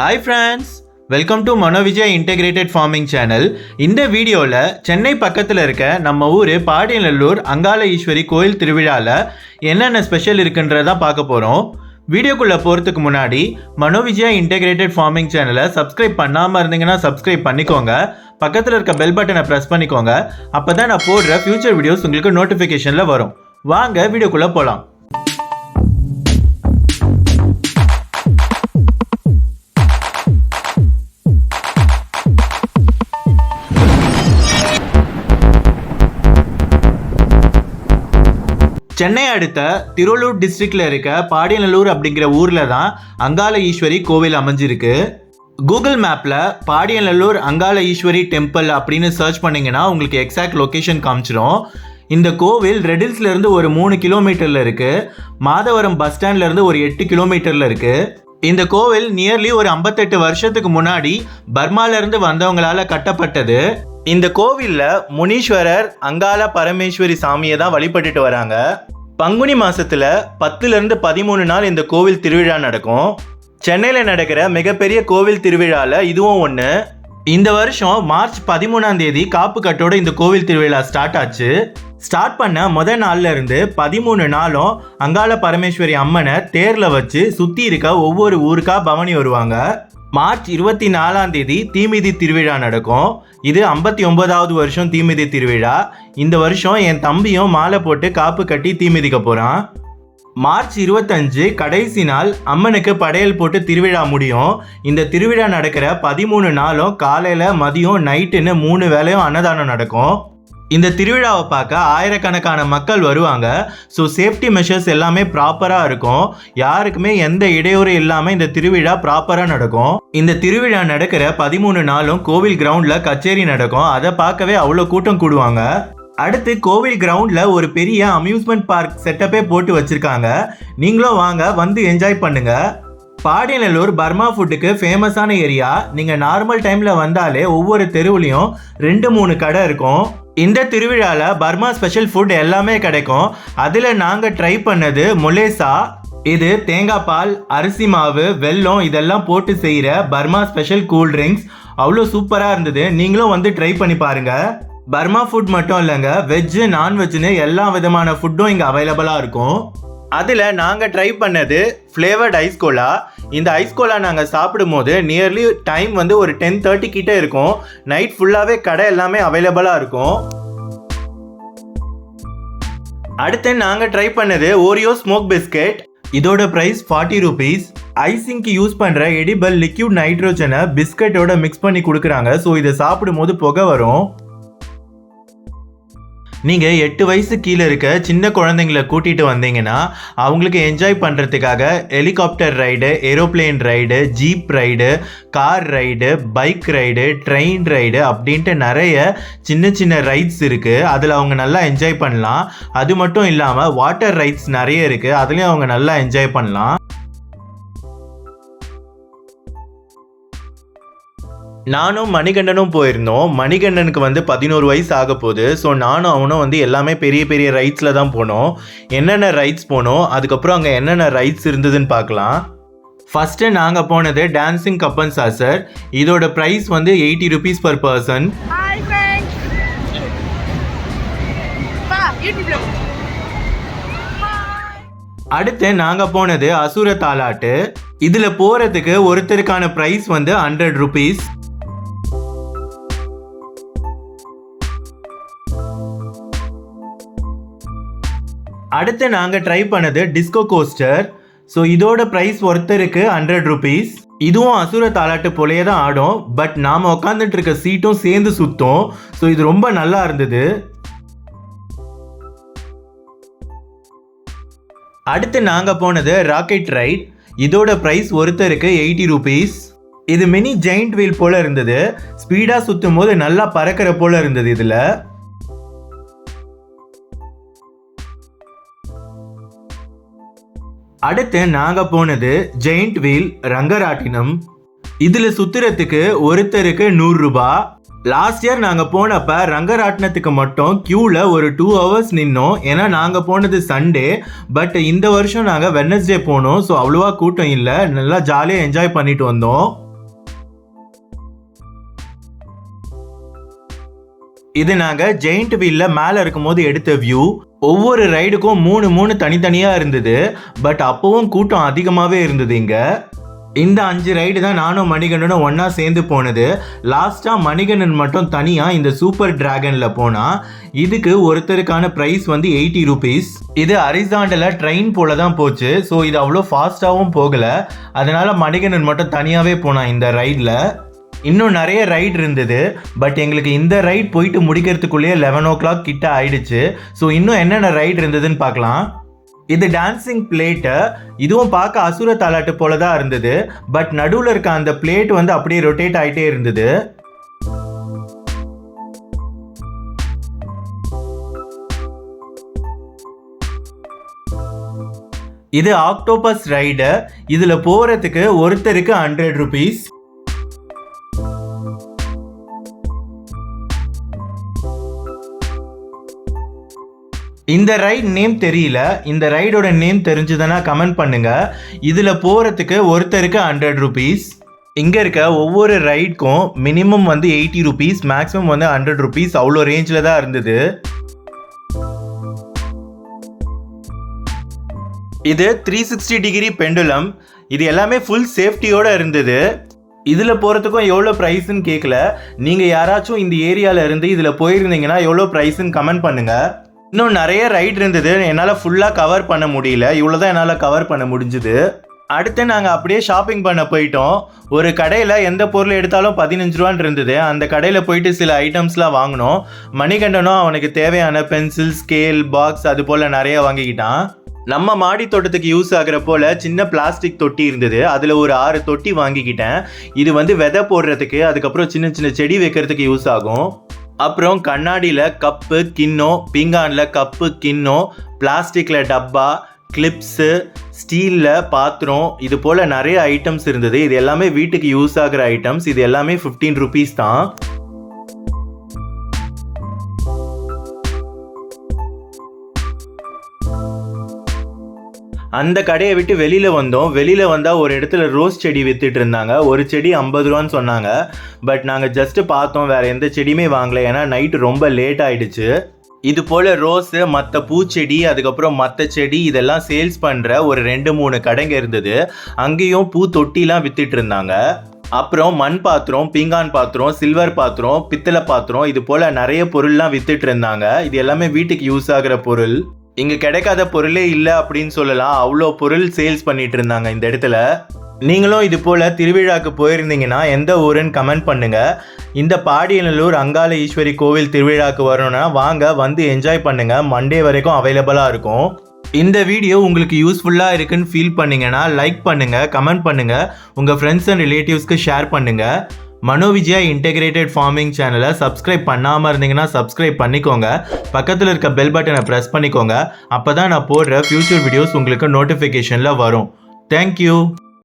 Hi friends, welcome to Manovijay Integrated Farming Channel. இந்த வீடியோவில் சென்னை பக்கத்தில் இருக்க நம்ம ஊர் பாடியநல்லூர் அங்காள ஈஸ்வரி கோயில் திருவிழாவில் என்னென்ன ஸ்பெஷல் இருக்குன்றதை பார்க்க போகிறோம். வீடியோக்குள்ளே போகிறதுக்கு முன்னாடி மனோவிஜயா இன்டெகிரேட்டட் ஃபார்மிங் சேனலை சப்ஸ்கிரைப் பண்ணாமல் இருந்தீங்கன்னா சப்ஸ்கிரைப் பண்ணிக்கோங்க. பக்கத்தில் இருக்க பெல் பட்டனை ப்ரெஸ் பண்ணிக்கோங்க. அப்போ தான் நான் போடுற ஃபியூச்சர் வீடியோஸ் உங்களுக்கு நோட்டிஃபிகேஷனில் வரும். வாங்க வீடியோக்குள்ளே போகலாம். சென்னை அடுத்த திருவள்ளூர் டிஸ்ட்ரிக்ட்ல இருக்க பாடியநல்லூர் அப்படிங்கிற ஊர்ல தான் அங்காள ஈஸ்வரி கோவில் அமைஞ்சிருக்கு. கூகுள் மேப்ல பாடியநல்லூர் அங்காள ஈஸ்வரி டெம்பிள் அப்படின்னு சர்ச் பண்ணீங்கன்னா உங்களுக்கு எக்ஸாக்ட் லொகேஷன் காமிச்சிடும். இந்த கோவில் ரெடில்ஸ்ல இருந்து ஒரு 3 கிலோமீட்டர்ல இருக்கு. மாதவரம் பஸ் ஸ்டாண்ட்ல இருந்து ஒரு 8 கிலோமீட்டர்ல இருக்கு. இந்த கோவில் நியர்லி ஒரு 58 வருஷத்துக்கு முன்னாடி பர்மால இருந்து வந்தவங்களால கட்டப்பட்டது. இந்த கோவில்ல முனீஸ்வரர் அங்காள பரமேஸ்வரி சாமியை தான் வழிபட்டுட்டு வராங்க. பங்குனி மாசத்துல 10ல இருந்து 13 நாள் இந்த கோவில் திருவிழா நடக்கும். சென்னையில நடக்கிற மிகப்பெரிய கோவில் திருவிழால இதுவும் ஒன்று. இந்த வருஷம் மார்ச் 13ஆம் தேதி காப்பு கட்டோட இந்த கோவில் திருவிழா ஸ்டார்ட் ஆச்சு. ஸ்டார்ட் பண்ண முதல் நாள்ல இருந்து 13 நாளும் அங்காள பரமேஸ்வரி அம்மனை தேர்ல வச்சு சுத்தி இருக்க ஒவ்வொரு ஊருக்கா பவனி வருவாங்க. மார்ச் 24ஆம் தேதி தீமிதி திருவிழா நடக்கும். இது 59வது வருஷம் தீமிதி திருவிழா. இந்த வருஷம் என் தம்பியும் மாலை போட்டு காப்பு கட்டி தீமிதிக்க போறான். மார்ச் 25 கடைசி நாள் அம்மனுக்கு படையல் போட்டு திருவிழா முடியும். இந்த திருவிழா நடக்கிற 13 நாளும் காலையில மதியம் நைட்டுன்னு 3 வேளையும் அன்னதானம் நடக்கும். இந்த திருவிழாவை பார்க்க ஆயிரக்கணக்கான மக்கள் வருவாங்க. ஸோ சேஃப்டி மெஷர்ஸ் எல்லாமே ப்ராப்பராக இருக்கும். யாருக்குமே எந்த இடையூறு இல்லாமல் இந்த திருவிழா ப்ராப்பராக நடக்கும். இந்த திருவிழா நடக்கிற 13 நாளும் கோவில் கிரவுண்டில் கச்சேரி நடக்கும். அதை பார்க்கவே அவ்வளோ கூட்டம் கூடுவாங்க. அடுத்து கோவில் கிரவுண்டில் ஒரு பெரிய அம்யூஸ்மெண்ட் பார்க் செட்டப்பே போட்டு வச்சுருக்காங்க. நீங்களும் வாங்க வந்து என்ஜாய் பண்ணுங்க. பாடியநல்லூர் பர்மா ஃபுட்டுக்கு ஃபேமஸான ஏரியா. நீங்கள் நார்மல் டைமில் வந்தாலே ஒவ்வொரு தெருவுலையும் 2-3 கடை இருக்கும். இந்த திருவிழாவில் பர்மா ஸ்பெஷல் ஃபுட் எல்லாமே கிடைக்கும். அதில் நாங்கள் ட்ரை பண்ணது மொலேசா. இது தேங்காய் பால், அரிசி மாவு, வெல்லம் இதெல்லாம் போட்டு செய்கிற பர்மா ஸ்பெஷல் கூல் ட்ரிங்க்ஸ். அவ்வளோ சூப்பராக இருந்தது. நீங்களும் வந்து ட்ரை பண்ணி பாருங்கள். பர்மா ஃபுட் மட்டும் இல்லைங்க, வெஜ்ஜு நான்வெஜ்ஜுன்னு எல்லா விதமான ஃபுட்டும் இங்கே அவைலபிளாக இருக்கும். அதில் நாங்கள் ட்ரை பண்ணது ஃப்ளேவர்ட் ஐஸ் கோலா. இந்த ஐஸ் கோலா நாங்கள் சாப்பிடும் போது நியர்லி டைம் வந்து ஒரு 10:30 கிட்டே இருக்கும். நைட் ஃபுல்லாகவே கடை எல்லாமே அவைலபிளாக இருக்கும். அடுத்து நாங்கள் ட்ரை பண்ணது ஓரியோ ஸ்மோக் பிஸ்கெட். இதோட ப்ரைஸ் 40 ரூபீஸ். ஐசிங்க்கு யூஸ் பண்ணுற எடிபல் லிக்யூட் நைட்ரோஜனை பிஸ்கெட்டோட மிக்ஸ் பண்ணி கொடுக்குறாங்க. ஸோ இதை சாப்பிடும் போது புகை வரும். நீங்கள் 8 வயசு கீழே இருக்க சின்ன குழந்தைங்களை கூட்டிகிட்டு வந்தீங்கன்னா அவங்களுக்கு என்ஜாய் பண்ணுறதுக்காக helicopter ride, aeroplane ride, jeep ride, car ride, bike ride, train ride அப்படின்ட்டு நிறைய சின்ன சின்ன ரைட்ஸ் இருக்குது. அதில் அவங்க நல்லா என்ஜாய் பண்ணலாம். அது மட்டும் இல்லாமல் வாட்டர் ரைட்ஸ் நிறைய இருக்குது. அதுலேயும் அவங்க நல்லா என்ஜாய் பண்ணலாம். நானும் மணிகண்டனும் போயிருந்தோம். மணிகண்டனுக்கு வந்து 11 வயசு ஆக போகுது. ஸோ நானும் அவனும் வந்து எல்லாமே பெரிய பெரிய ரைட்ஸில் தான் போனோம். என்னென்ன ரைட்ஸ் போனோம், அதுக்கப்புறம் அங்கே என்னென்ன ரைட்ஸ் இருந்ததுன்னு பார்க்கலாம். ஃபஸ்ட்டு நாங்கள் போனது டான்சிங் கப்பன் சாசர். இதோட ப்ரைஸ் வந்து 80 ரூபீஸ் பர் பர்சன். அடுத்து நாங்கள் போனது அசுர தாலாட்டு. இதில் போகிறதுக்கு ஒருத்தருக்கான ப்ரைஸ் வந்து 100 ரூபீஸ். அடுத்து நாங்கள் ட்ரை பண்ணது டிஸ்கோ கோஸ்டர். ஸோ இதோட ப்ரைஸ் ஒருத்தருக்கு 100 ரூபீஸ். இதுவும் அசுர தாலாட்டு போலேயே தான் ஆடும். பட் நாம் உட்காந்துட்டு இருக்க சீட்டும் சேர்ந்து சுற்றும். ஸோ இது ரொம்ப நல்லா இருந்தது. அடுத்து நாங்கள் போனது ராக்கெட் ரைட். இதோட ப்ரைஸ் ஒருத்தருக்கு 80 ரூபீஸ். இது மினி ஜெயிண்ட் வீல் போல் இருந்தது. ஸ்பீடாக சுற்றும் போது நல்லா பறக்கிற போல் இருந்தது. இதில் அடுத்து நாங்கள் போனது ஜெயிண்ட் வீல் ரங்கராட்டினம். இதில் சுற்றுறதுக்கு ஒருத்தருக்கு 100 ரூபாய். லாஸ்ட் இயர் நாங்கள் போனப்போ ரங்கராட்டினத்துக்கு மட்டும் க்யூவில் ஒரு 2 hours நின்னோம். ஏன்னா நாங்கள் போனது சண்டே. பட் இந்த வருஷம் நாங்கள் வெட்னஸ்டே போனோம். ஸோ அவ்வளோவா கூட்டம் இல்லை. நல்லா ஜாலியாக என்ஜாய் பண்ணிட்டு வந்தோம். இது நாங்கள் ஜெயிண்ட் வீலில் மேலே இருக்கும்போது எடுத்த வியூ. ஒவ்வொரு ரைடுக்கும் 3 தனித்தனியாக இருந்தது. பட் அப்போவும் கூட்டம் அதிகமாகவே இருந்தது இங்கே. இந்த 5 ரைடு தான் நானும் மணிகண்டனும் ஒன்றா சேர்ந்து போனது. லாஸ்ட்டாக மணிகண்டன் மட்டும் தனியாக இந்த சூப்பர் டிராகனில் போனால் இதுக்கு ஒருத்தருக்கான ப்ரைஸ் வந்து 80 rupees. இது அரிசாண்டில் ட்ரெயின் போல தான் போச்சு. ஸோ இது அவ்வளோ ஃபாஸ்ட்டாகவும் போகலை. அதனால் மணிகண்டன் மட்டும் தனியாகவே போனான் இந்த ரைடில். இன்னும் நிறைய ரைடு இருந்தது. பட் எங்களுக்கு இந்த ரைட் போயிட்டு முடிக்கிறதுக்குள்ளேயே 11 o'clock கிட்ட ஆயிடுச்சு. ஸோ இன்னும் என்னென்ன ரைடு இருந்ததுன்னு பார்க்கலாம். இது டான்சிங் பிளேட்டு. இதுவும் பார்க்க அசுர தாலாட்டு போல தான் இருந்தது. பட் நடுவில் இருக்க அந்த பிளேட் வந்து அப்படியே ரொட்டேட் ஆகிட்டே இருந்தது. இது ஆக்டோபஸ் ரைடு. இதில் போகிறதுக்கு ஒருத்தருக்கு 100 rupees. இந்த ரைட் நேம் தெரியல. இந்த ரைடோட நேம் தெரிஞ்சதுன்னா கமெண்ட் பண்ணுங்க. இதில் போகிறதுக்கு ஒருத்தருக்கு 100 rupees. இங்கே இருக்க ஒவ்வொரு ரைடுக்கும் மினிமம் வந்து 80 rupees, மேக்ஸிமம் வந்து 100 rupees. அவ்வளோ ரேஞ்சில் தான் இருந்தது. இது 360 degree பெண்டுலம். இது எல்லாமே ஃபுல் சேஃப்டியோடு இருந்தது. இதில் போகிறதுக்கும் எவ்வளோ ப்ரைஸ்ன்னு கேட்கல. நீங்கள் யாராச்சும் இந்த ஏரியாவில் இருந்து இதில் போயிருந்தீங்கன்னா எவ்வளோ ப்ரைஸ்ன்னு கமெண்ட் பண்ணுங்கள். இன்னும் நிறைய ரைட் இருந்தது. என்னால் ஃபுல்லாக கவர் பண்ண முடியல. இவ்வளோ தான் என்னால் கவர் பண்ண முடிஞ்சுது. அடுத்து நாங்கள் அப்படியே ஷாப்பிங் பண்ண போயிட்டோம். ஒரு கடையில் எந்த பொருள் எடுத்தாலும் 15 ரூபான்னு இருந்தது. அந்த கடையில் போயிட்டு சில ஐட்டம்ஸ்லாம் வாங்கினோம். மணிகண்டனும் அவனுக்கு தேவையான பென்சில், ஸ்கேல், பாக்ஸ் அது போல் நிறைய வாங்கிக்கிட்டான். நம்ம மாடி தோட்டத்துக்கு யூஸ் ஆகிற போல் சின்ன பிளாஸ்டிக் தொட்டி இருந்தது. அதில் ஒரு 6 தொட்டி வாங்கிக்கிட்டேன். இது வந்து விதை போடுறதுக்கு, அதுக்கப்புறம் சின்ன சின்ன செடி வைக்கிறதுக்கு யூஸ் ஆகும். அப்புறம் கண்ணாடியில் கப்பு, கிண்ணம், பீங்கானில் கப்பு, கிண்ணம், பிளாஸ்டிக்கில் டப்பா, கிளிப்ஸு, ஸ்டீலில் பாத்திரம், இது போல் நிறைய ஐட்டம்ஸ் இருந்தது. இது எல்லாமே வீட்டுக்கு யூஸ் ஆகிற ஐட்டம்ஸ். இது எல்லாமே 15 rupees தான். அந்த கடையை விட்டு வெளியில் வந்தோம். வெளியில் வந்தால் ஒரு இடத்துல ரோஸ் செடி வித்துட்டு இருந்தாங்க. ஒரு செடி 50 ரூபான்னு சொன்னாங்க. பட் நாங்கள் ஜஸ்ட்டு பார்த்தோம், வேறு எந்த செடியுமே வாங்கலை. ஏன்னா நைட்டு ரொம்ப லேட் ஆகிடுச்சு. இது போல் ரோஸு, மற்ற பூச்செடி, அதுக்கப்புறம் மற்ற செடி இதெல்லாம் சேல்ஸ் பண்ணுற ஒரு 2-3 கடைங்க இருந்தது. அங்கேயும் பூ தொட்டிலாம் வித்துட்டு இருந்தாங்க. அப்புறம் மண் பாத்திரம், பீங்கான் பாத்திரம், சில்வர் பாத்திரம், பித்தளை பாத்திரம், இது போல் நிறைய பொருள்லாம் வித்துட்டு இருந்தாங்க. இது எல்லாமே வீட்டுக்கு யூஸ் ஆகிற பொருள். இங்கே கிடைக்காத பொருளே இல்லை அப்படின்னு சொல்லலாம். அவ்வளோ பொருள் சேல்ஸ் பண்ணிட்டு இருந்தாங்க இந்த இடத்துல. நீங்களும் இது போல் திருவிழாவுக்கு போயிருந்தீங்கன்னா எந்த ஊருன்னு கமெண்ட் பண்ணுங்கள். இந்த பாடியநல்லூர் அங்காள ஈஸ்வரி கோவில் திருவிழாவுக்கு வரணும்னா வாங்க, வந்து என்ஜாய் பண்ணுங்கள். மண்டே வரைக்கும் அவைலபிளாக இருக்கும். இந்த வீடியோ உங்களுக்கு யூஸ்ஃபுல்லாக இருக்குன்னு ஃபீல் பண்ணிங்கன்னா லைக் பண்ணுங்கள், கமெண்ட் பண்ணுங்கள், உங்கள் ஃப்ரெண்ட்ஸ் அண்ட் ரிலேட்டிவ்ஸ்க்கு ஷேர் பண்ணுங்கள். மனோவிஜயா இன்டெகிரேட்டட் ஃபார்மிங் சேனலை சப்ஸ்கிரைப் பண்ணாமல் இருந்தீங்கன்னா சப்ஸ்கிரைப் பண்ணிக்கோங்க. பக்கத்தில் இருக்க பெல் பட்டனை ப்ரெஸ் பண்ணிக்கோங்க. அப்போ தான் நான் போடுற ஃபியூச்சர் வீடியோஸ் உங்களுக்கு நோட்டிஃபிகேஷனில் வரும். தேங்க்யூ.